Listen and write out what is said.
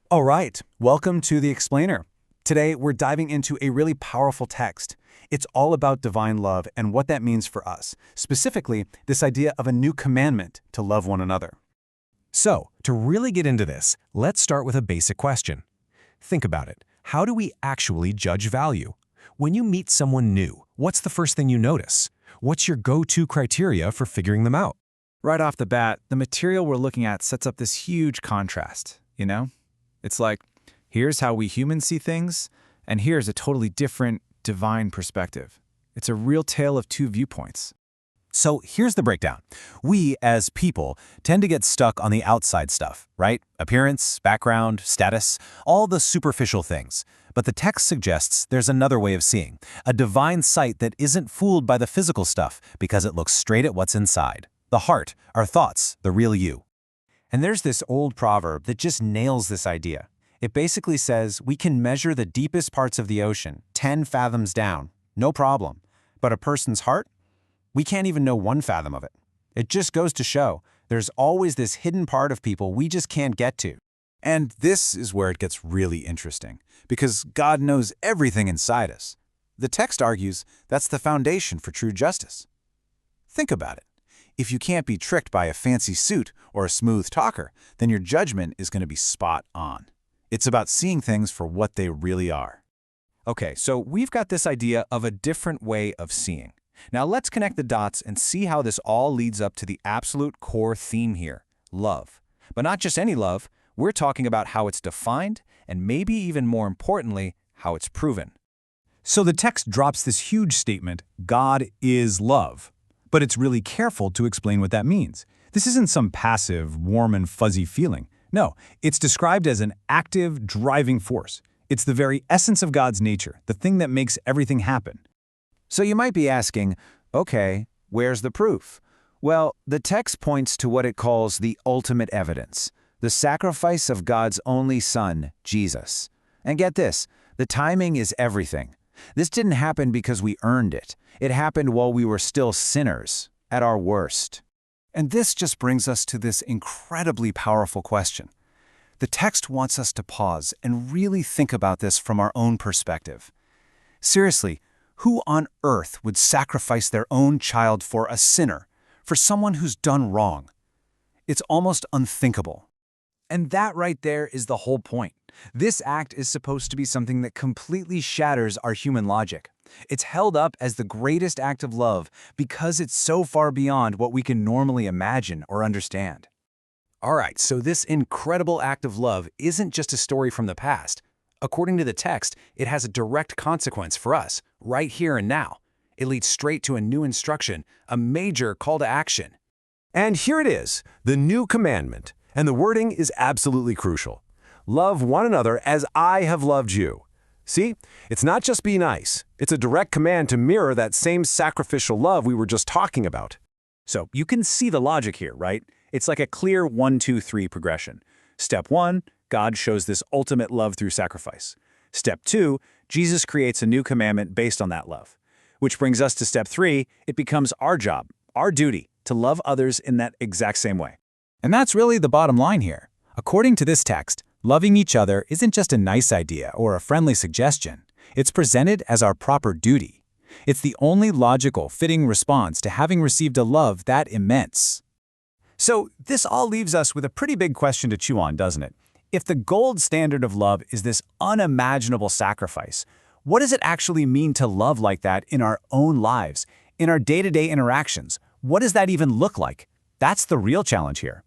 All right, welcome to The Explainer. Today, we're diving into a really powerful text. It's all about divine love and what that means for us, specifically, this idea of a new commandment to love one another. So, to really get into this, let's start with a basic question. Think about it. How do we actually judge value? When you meet someone new, what's the first thing you notice? What's your go-to criteria for figuring them out? Right off the bat, the material we're looking at sets up this huge contrast, you know? It's like, here's how we humans see things, and here's a totally different, divine perspective. It's a real tale of two viewpoints. So here's the breakdown. We, as people, tend to get stuck on the outside stuff, right? Appearance, background, status, all the superficial things. But the text suggests there's another way of seeing, a divine sight that isn't fooled by the physical stuff because it looks straight at what's inside. The heart, our thoughts, the real you. And there's this old proverb that just nails this idea. It basically says we can measure the deepest parts of the ocean, 10 fathoms down, no problem. But a person's heart? We can't even know 1 fathom of it. It just goes to show there's always this hidden part of people we just can't get to. And this is where it gets really interesting, because God knows everything inside us. The text argues that's the foundation for true justice. Think about it. If you can't be tricked by a fancy suit or a smooth talker, then your judgment is going to be spot on. It's about seeing things for what they really are. Okay, so we've got this idea of a different way of seeing. Now let's connect the dots and see how this all leads up to the absolute core theme here, love. But not just any love, we're talking about how it's defined and maybe even more importantly, how it's proven. So the text drops this huge statement, God is love. But it's really careful to explain what that means. This isn't some passive, warm and fuzzy feeling. No, it's described as an active, driving force. It's the very essence of God's nature, the thing that makes everything happen. So you might be asking, okay, where's the proof? Well, the text points to what it calls the ultimate evidence, the sacrifice of God's only Son, Jesus. And get this, the timing is everything. This didn't happen because we earned it. It happened while we were still sinners, at our worst. And this just brings us to this incredibly powerful question. The text wants us to pause and really think about this from our own perspective. Seriously, who on earth would sacrifice their own child for a sinner, for someone who's done wrong? It's almost unthinkable. And that right there is the whole point. This act is supposed to be something that completely shatters our human logic. It's held up as the greatest act of love because it's so far beyond what we can normally imagine or understand. All right, so this incredible act of love isn't just a story from the past. According to the text, it has a direct consequence for us, right here and now. It leads straight to a new instruction, a major call to action. And here it is, the new commandment. And the wording is absolutely crucial. Love one another as I have loved you. See, it's not just be nice. It's a direct command to mirror that same sacrificial love we were just talking about. So you can see the logic here, right? It's like a clear 1, 2, 3 progression. Step 1, God shows this ultimate love through sacrifice. Step 2, Jesus creates a new commandment based on that love. Which brings us to step 3, it becomes our job, our duty, to love others in that exact same way. And that's really the bottom line here. According to this text, loving each other isn't just a nice idea or a friendly suggestion. It's presented as our proper duty. It's the only logical, fitting response to having received a love that immense. So this all leaves us with a pretty big question to chew on, doesn't it? If the gold standard of love is this unimaginable sacrifice, what does it actually mean to love like that in our own lives, in our day-to-day interactions? What does that even look like? That's the real challenge here.